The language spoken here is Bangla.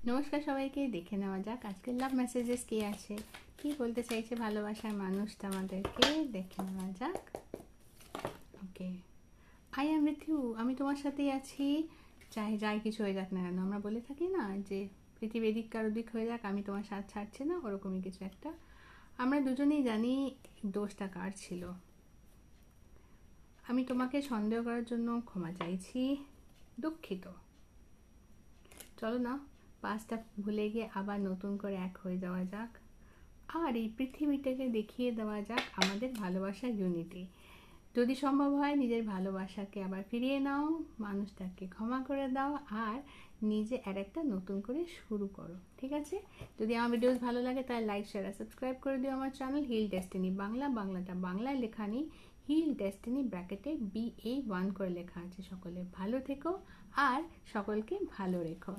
নমস্কার সবাইকে, দেখে নেওয়া যাক আজকের লাভ মেসেজেস কি আছে, কি বলতে চাইছে ভালোবাসার মানুষটা আমাদেরকে। দেখে নেওয়া যাক। ওকে, আই অ্যাম উইথ ইউ, আমি তোমার সাথেই আছি, চাই যাই কিছু হয়ে যাক না কেন। আমরা বলে থাকি না যে পৃথিবী এদিক কার ওদিক হয়ে যাক, আমি তোমার সাথ ছাড়ছি না, ওরকমই কিছু একটা। আমরা দুজনেই জানি দোষটা কার ছিল। আমি তোমাকে সন্দেহ করার জন্য ক্ষমা চাইছি, দুঃখিত। চলো না, পাঁচটা ভুলে গিয়ে আবার নতুন করে এক হয়ে যাওয়া যাক, আর এই পৃথিবীটাকে দেখিয়ে দেওয়া যাক আমাদের ভালোবাসার ইউনিটি। যদি সম্ভব হয় নিজের ভালোবাসাকে আবার ফিরিয়ে নাও, মানুষটাকে ক্ষমা করে দাও, আর নিজে আর একটা নতুন করে শুরু করো, ঠিক আছে? যদি আমার ভিডিওস ভালো লাগে তাহলে লাইক শেয়ার আর সাবস্ক্রাইব করে দিও আমার চ্যানেল হিল ডেস্টিনি বাংলা। বাংলাটা বাংলায় লেখা নেই, হিল ডেস্টিনি ব্র্যাকেটে BA1 করে লেখা আছে। সকলে ভালো থেকো আর সকলকে ভালো রেখো।